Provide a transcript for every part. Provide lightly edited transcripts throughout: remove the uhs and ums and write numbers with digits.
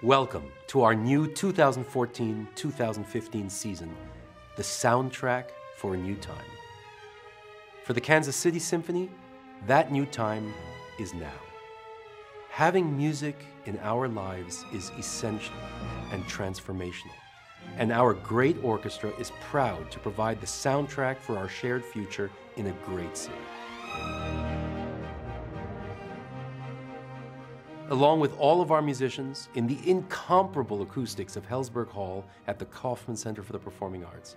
Welcome to our new 2014-2015 season, the soundtrack for a new time. For the Kansas City Symphony, that new time is now. Having music in our lives is essential and transformational, and our great orchestra is proud to provide the soundtrack for our shared future in a great city. Along with all of our musicians in the incomparable acoustics of Hellsberg Hall at the Kaufman Center for the Performing Arts.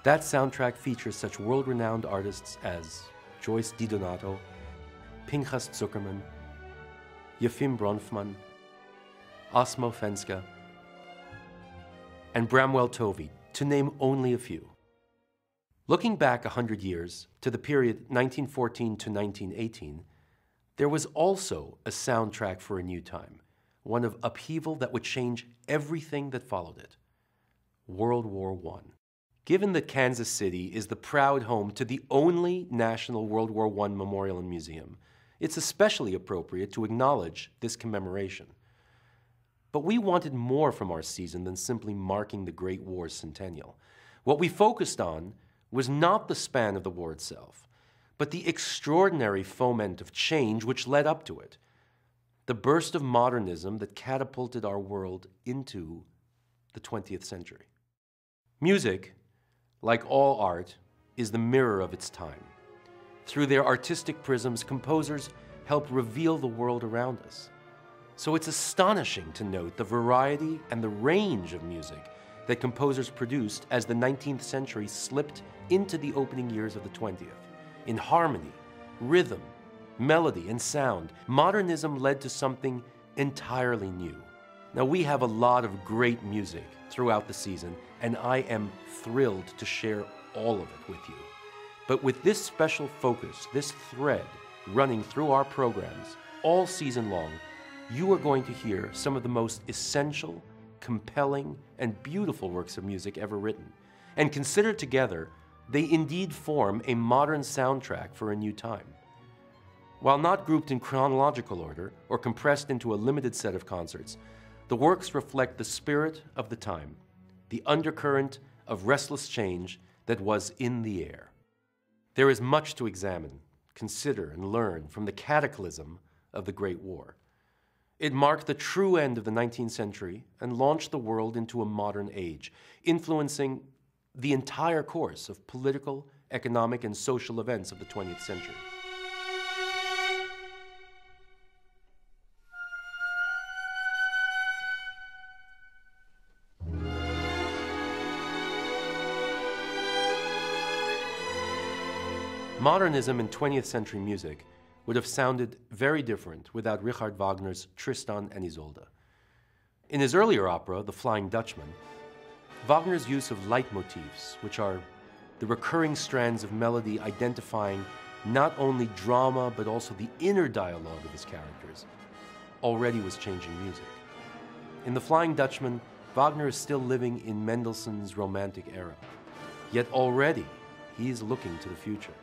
That soundtrack features such world-renowned artists as Joyce DiDonato, Pinchas Zuckerman, Yefim Bronfman, Asmo Fenska, and Bramwell Tovey, to name only a few. Looking back 100 years to the period 1914 to 1918, there was also a soundtrack for a new time, one of upheaval that would change everything that followed it: World War I. Given that Kansas City is the proud home to the only national World War I memorial and museum, it's especially appropriate to acknowledge this commemoration. But we wanted more from our season than simply marking the Great War's centennial. What we focused on was not the span of the war itself, but the extraordinary foment of change which led up to it, the burst of modernism that catapulted our world into the 20th century. Music, like all art, is the mirror of its time. Through their artistic prisms, composers help reveal the world around us. So it's astonishing to note the variety and the range of music that composers produced as the 19th century slipped into the opening years of the 20th. In harmony, rhythm, melody, and sound, modernism led to something entirely new. Now, we have a lot of great music throughout the season, and I am thrilled to share all of it with you. But with this special focus, this thread running through our programs all season long, you are going to hear some of the most essential, compelling, and beautiful works of music ever written. And considered together, they indeed form a modern soundtrack for a new time. While not grouped in chronological order or compressed into a limited set of concerts, the works reflect the spirit of the time, the undercurrent of restless change that was in the air. There is much to examine, consider, and learn from the cataclysm of the Great War. It marked the true end of the 19th century and launched the world into a modern age, influencing the entire course of political, economic, and social events of the 20th century. Modernism in 20th century music would have sounded very different without Richard Wagner's Tristan and Isolde. In his earlier opera, The Flying Dutchman, Wagner's use of leitmotifs, which are the recurring strands of melody identifying not only drama but also the inner dialogue of his characters, already was changing music. In The Flying Dutchman, Wagner is still living in Mendelssohn's Romantic era, yet already he is looking to the future.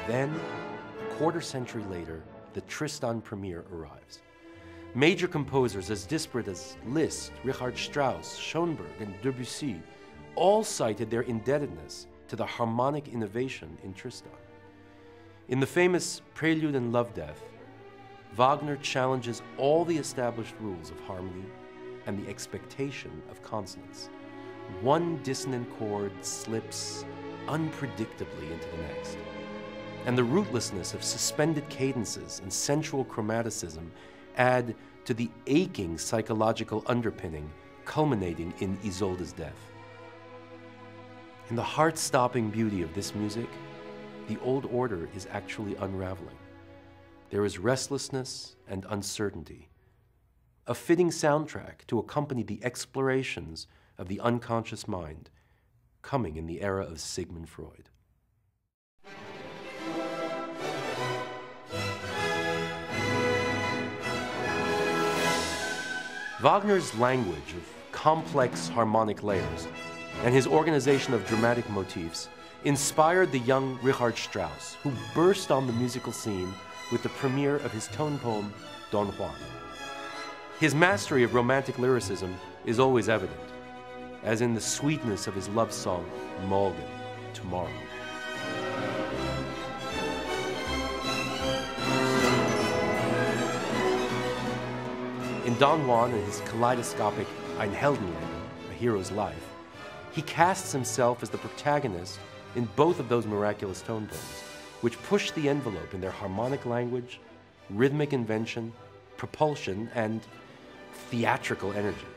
Then, a quarter century later, the Tristan premiere arrives. Major composers as disparate as Liszt, Richard Strauss, Schoenberg, and Debussy all cited their indebtedness to the harmonic innovation in Tristan. In the famous Prelude and Love Death, Wagner challenges all the established rules of harmony and the expectation of consonance. One dissonant chord slips unpredictably into the next, and the rootlessness of suspended cadences and sensual chromaticism add to the aching psychological underpinning culminating in Isolde's death. In the heart-stopping beauty of this music, the old order is actually unraveling. There is restlessness and uncertainty, a fitting soundtrack to accompany the explorations of the unconscious mind coming in the era of Sigmund Freud. Wagner's language of complex harmonic layers and his organization of dramatic motifs inspired the young Richard Strauss, who burst on the musical scene with the premiere of his tone poem, Don Juan. His mastery of romantic lyricism is always evident, as in the sweetness of his love song, Morgen, Tomorrow. In Don Juan and his kaleidoscopic Ein Heldenleben, a hero's life, he casts himself as the protagonist in both of those miraculous tone poems, which push the envelope in their harmonic language, rhythmic invention, propulsion, and theatrical energy.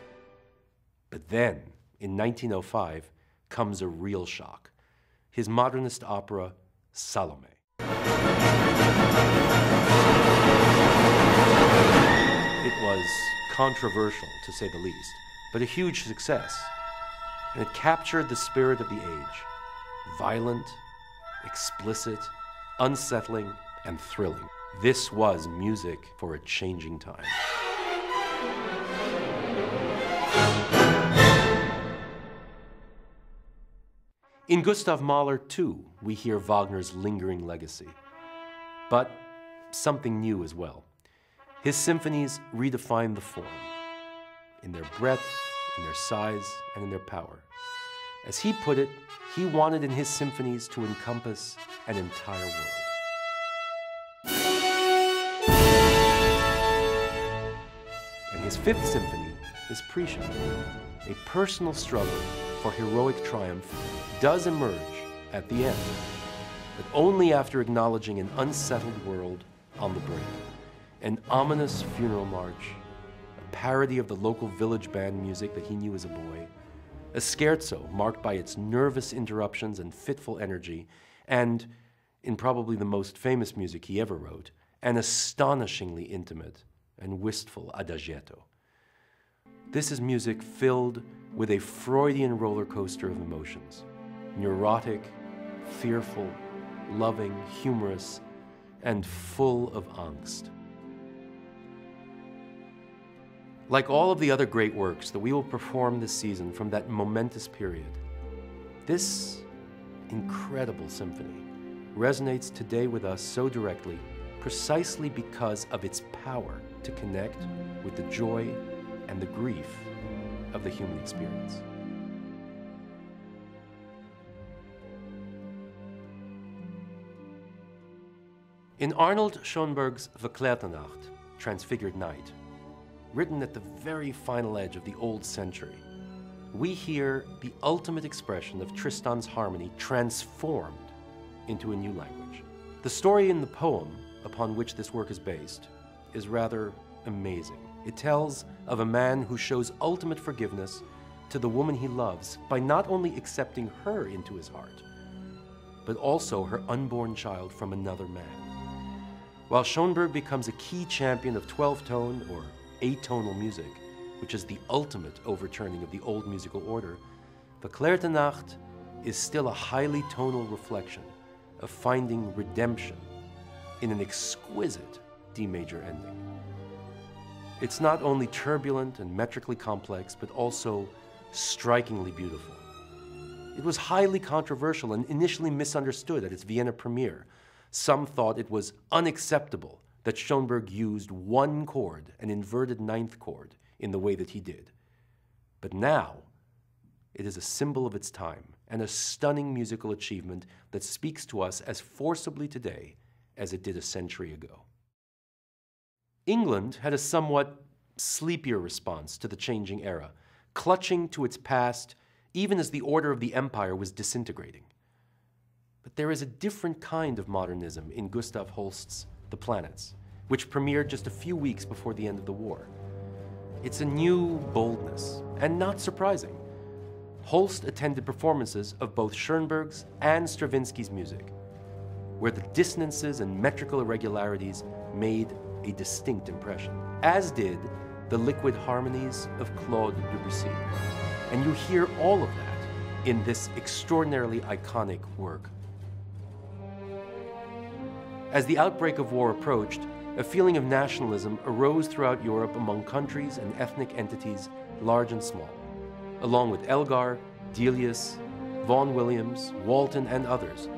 But then, in 1905, comes a real shock: his modernist opera, Salome. It was controversial, to say the least, but a huge success. And it captured the spirit of the age: violent, explicit, unsettling, and thrilling. This was music for a changing time. In Gustav Mahler, too, we hear Wagner's lingering legacy, but something new as well. His symphonies redefine the form, in their breadth, in their size, and in their power. As he put it, he wanted in his symphonies to encompass an entire world. And his fifth symphony is Prisha. A personal struggle for heroic triumph does emerge at the end, but only after acknowledging an unsettled world on the brink. An ominous funeral march, a parody of the local village band music that he knew as a boy, a scherzo marked by its nervous interruptions and fitful energy, and, in probably the most famous music he ever wrote, an astonishingly intimate and wistful adagietto. This is music filled with a Freudian roller coaster of emotions, neurotic, fearful, loving, humorous, and full of angst. Like all of the other great works that we will perform this season from that momentous period, this incredible symphony resonates today with us so directly precisely because of its power to connect with the joy and the grief of the human experience. In Arnold Schoenberg's Verklärte Nacht, Transfigured Night, written at the very final edge of the old century, we hear the ultimate expression of Tristan's harmony transformed into a new language. The story in the poem upon which this work is based is rather amazing. It tells of a man who shows ultimate forgiveness to the woman he loves by not only accepting her into his heart, but also her unborn child from another man. While Schoenberg becomes a key champion of 12-tone or atonal music, which is the ultimate overturning of the old musical order, Verklärte Nacht is still a highly tonal reflection of finding redemption in an exquisite D major ending. It's not only turbulent and metrically complex, but also strikingly beautiful. It was highly controversial and initially misunderstood at its Vienna premiere. Some thought it was unacceptable that Schoenberg used one chord, an inverted ninth chord, in the way that he did. But now, it is a symbol of its time and a stunning musical achievement that speaks to us as forcibly today as it did a century ago. England had a somewhat sleepier response to the changing era, clutching to its past even as the order of the empire was disintegrating. But there is a different kind of modernism in Gustav Holst's The Planets, which premiered just a few weeks before the end of the war. It's a new boldness, and not surprising. Holst attended performances of both Schoenberg's and Stravinsky's music, where the dissonances and metrical irregularities made a distinct impression, as did the liquid harmonies of Claude Debussy. And you hear all of that in this extraordinarily iconic work. As the outbreak of war approached, a feeling of nationalism arose throughout Europe among countries and ethnic entities, large and small. Along with Elgar, Delius, Vaughan Williams, Walton, and others,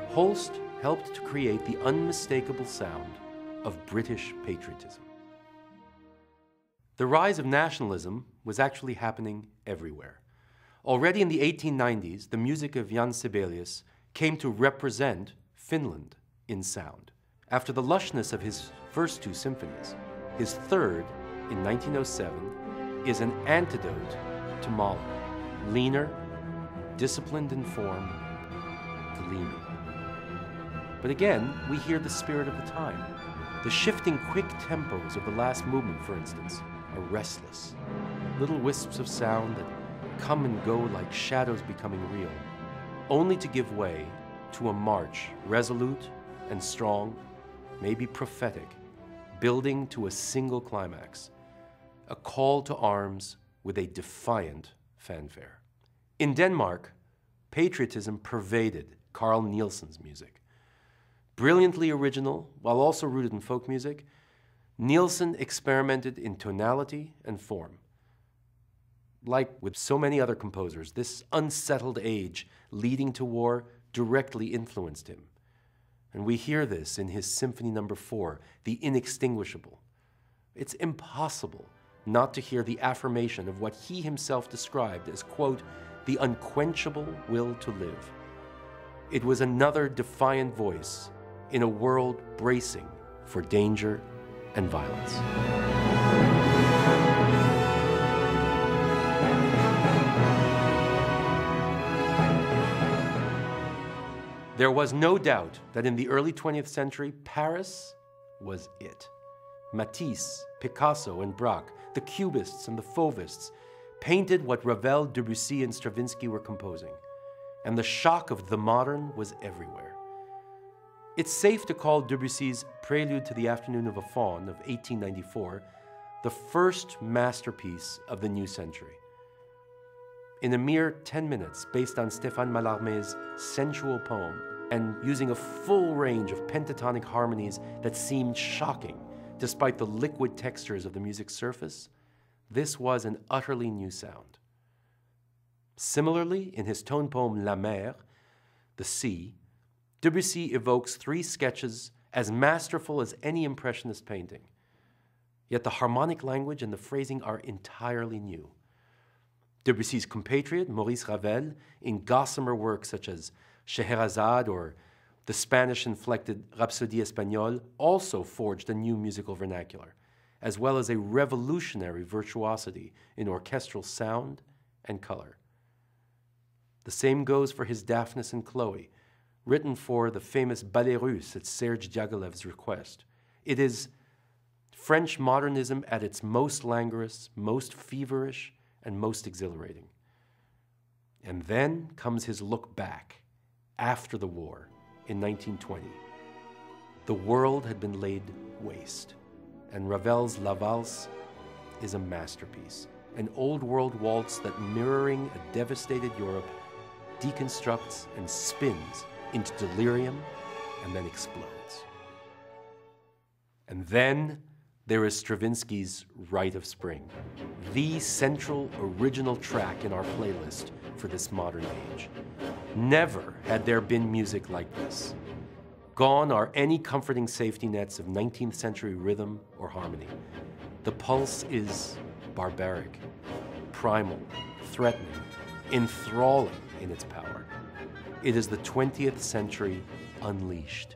Holst helped to create the unmistakable sound of British patriotism. The rise of nationalism was actually happening everywhere. Already in the 1890s, the music of Jan Sibelius came to represent Finland in sound. After the lushness of his first two symphonies, his third, in 1907, is an antidote to Mahler, leaner, disciplined in form, gleaming. But again, we hear the spirit of the time. The shifting quick tempos of the last movement, for instance, are restless. Little wisps of sound that come and go like shadows becoming real, only to give way to a march resolute and strong, maybe prophetic, building to a single climax, a call to arms with a defiant fanfare. In Denmark, patriotism pervaded Carl Nielsen's music. Brilliantly original, while also rooted in folk music, Nielsen experimented in tonality and form. Like with so many other composers, this unsettled age leading to war directly influenced him. And we hear this in his Symphony No. 4, The Inextinguishable. It's impossible not to hear the affirmation of what he himself described as, quote, the unquenchable will to live. It was another defiant voice in a world bracing for danger and violence. There was no doubt that in the early 20th century, Paris was it. Matisse, Picasso, and Braque, the Cubists and the Fauvists, painted what Ravel, Debussy, and Stravinsky were composing. And the shock of the modern was everywhere. It's safe to call Debussy's Prelude to the Afternoon of a Faun of 1894 the first masterpiece of the new century. In a mere 10 minutes, based on Stéphane Mallarmé's sensual poem, and using a full range of pentatonic harmonies that seemed shocking, despite the liquid textures of the music's surface, this was an utterly new sound. Similarly, in his tone poem La Mer, the sea, Debussy evokes three sketches as masterful as any Impressionist painting. Yet the harmonic language and the phrasing are entirely new. Debussy's compatriot, Maurice Ravel, in gossamer works such as Scheherazade or the Spanish-inflected Rhapsodie Espagnole, also forged a new musical vernacular, as well as a revolutionary virtuosity in orchestral sound and color. The same goes for his Daphnis and Chloe, written for the famous Ballet Russe at Serge Diaghilev's request. It is French modernism at its most languorous, most feverish, and most exhilarating. And then comes his look back, after the war, in 1920. The world had been laid waste, and Ravel's La Valse is a masterpiece, an old world waltz that, mirroring a devastated Europe, deconstructs and spins into delirium and then explodes. And then there is Stravinsky's Rite of Spring, the central original track in our playlist for this modern age. Never had there been music like this. Gone are any comforting safety nets of 19th century rhythm or harmony. The pulse is barbaric, primal, threatening, enthralling in its power. It is the 20th century unleashed,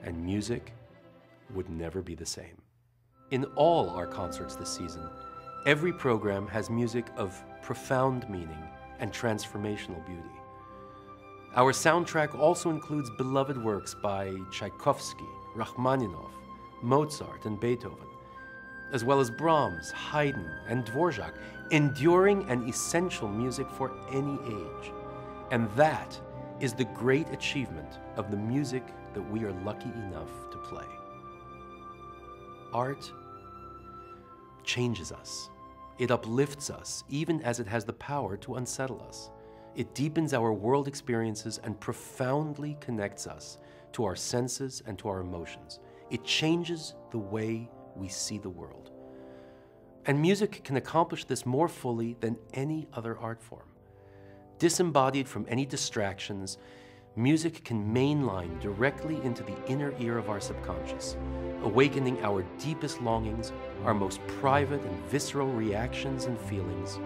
and music would never be the same. In all our concerts this season, every program has music of profound meaning and transformational beauty. Our soundtrack also includes beloved works by Tchaikovsky, Rachmaninoff, Mozart, and Beethoven, as well as Brahms, Haydn, and Dvorak, enduring and essential music for any age. And that is the great achievement of the music that we are lucky enough to play. Art changes us. It uplifts us, even as it has the power to unsettle us. It deepens our world experiences and profoundly connects us to our senses and to our emotions. It changes the way we see the world. And music can accomplish this more fully than any other art form. Disembodied from any distractions, music can mainline directly into the inner ear of our subconscious, awakening our deepest longings, our most private and visceral reactions and feelings,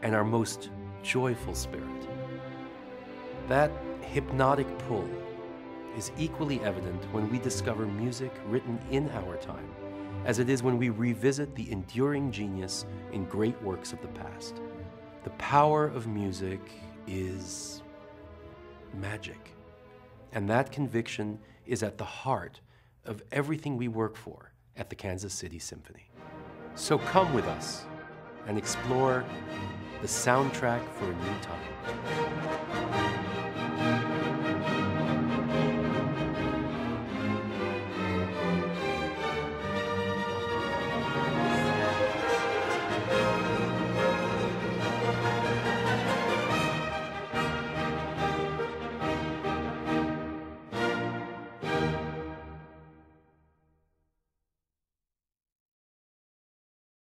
and our most joyful spirit. That hypnotic pull is equally evident when we discover music written in our time, as it is when we revisit the enduring genius in great works of the past. The power of music is magic, and that conviction is at the heart of everything we work for at the Kansas City Symphony. So come with us and explore the soundtrack for a new time.